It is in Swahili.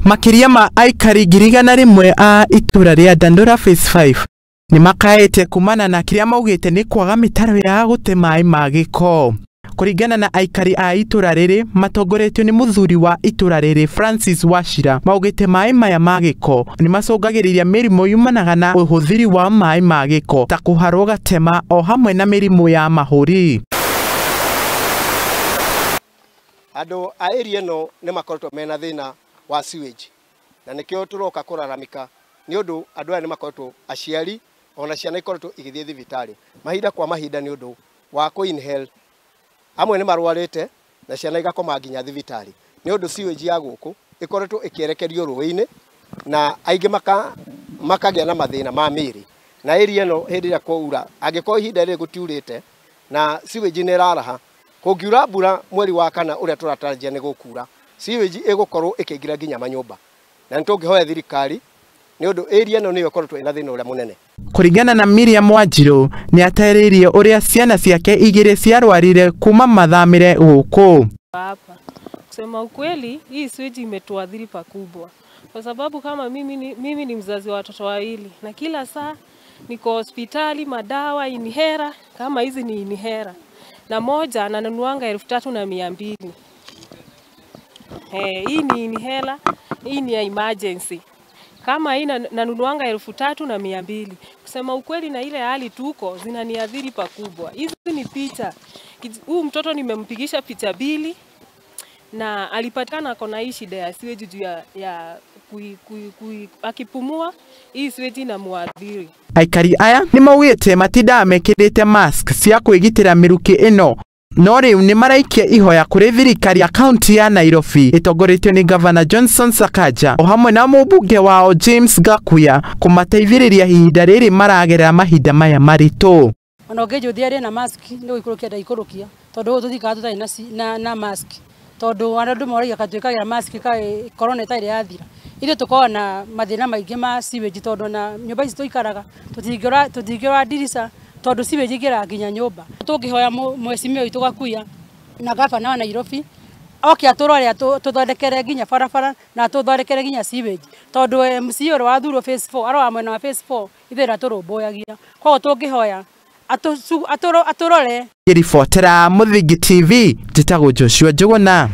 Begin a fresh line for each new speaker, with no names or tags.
Makiria ma aikari girigana rimwe a itura ria Dandora Phase 5 ni makaete kumana na kiria maugite ni kwaga mitaro ya gute mai ma giko. Kuringana na aikari a itura riri matongoretio ni muthuri wa itura riri Francis Wachira maugite mai maya ma giko ni macungagiriria mirimo yumanaga na uhuthiri wa mai ma giko ta kuharwo gatema o hamwe na mirimo ya mahuri.
Andu a area no ni makoretwo mena thina wa sewage na nikio turoka kuraramika ni undu andu aya ni makoretwo aciari ona ciana ikoretwo igithie thibitari mahinda kwa mahinda ni undu wa ku inhale amwe ni marwarite na ciana igakoma nginya thibitari ni undu sewage ya guku ikoretwo ikierekerio ruini na aingi makagia na mathina ma miri na area no hindi ya kuura angiko ihinda ri gutiurite na sewage ni raraha kungiura mbura mweri wa kana uria turatarajia ni gukura sewage igukorwo ikiingira nginya manyumba na ntungihoya thirikari ni undu area no niyo korotwo ina thina uria munene.
Kuringana na Miriam Wanjiru ni atarĩirie uria ciana ciake igiri ciarwarire kuma mathamire guku.
Hapa kusema ukweli hii sewage imetuadhiri pakubwa kwa sababu kama mimi ni mzazi wa watoto wawili na kila saa niko hospitali madawa inhera kama hizi ni inhera na moja nanunuanga 3200. Hii ni inhela, hii ni ya emergency. Kama hii nanunuanga 3200. Kusema ukweli na ile hali tuko zinaniadhiri pakubwa. Hizi ni picha. Huyu mtoto nimempigisha picha 2 na alipatikana kona hii shida ya sewage juu ya akipumua hii sewage inamuadhiri.
Aikari aya ni maugite matinda mekirite mask cia kwigitira miruki ino no riu ni maraikia ihoya kuri thirikari ya kaunti ya Nairobi itongoretio ni Governor Johnson Sakaja o hamwe na mubunge wao James Gakuya kumateithiriria ihinda riri maragerera mahinda maya maritu.
Ona ungejuthia na mask ndio ikurukia ndaikurukia tondu tuthikaga tutai na mask tondu andu moragia katwikagira mask kai corona itaire yathira ile tukoa na mathina maingi ma sewage tondu na nyumba ici tuikaraga tutingiora dirisa tondu sewage igira nginya nyumba tungihoya mwecimio witu Gakuya na gavana wa Nairobi oke aturore tuthondekere nginya barabara na tuthondekere nginya sewage tondu MCA wa thuro Phase 4 arwa mwena wa Phase 4 ithera turumboyagia kwa tungihoya aturore.
Ribotera Muthingi TV njitagwo Joshua Njuguna.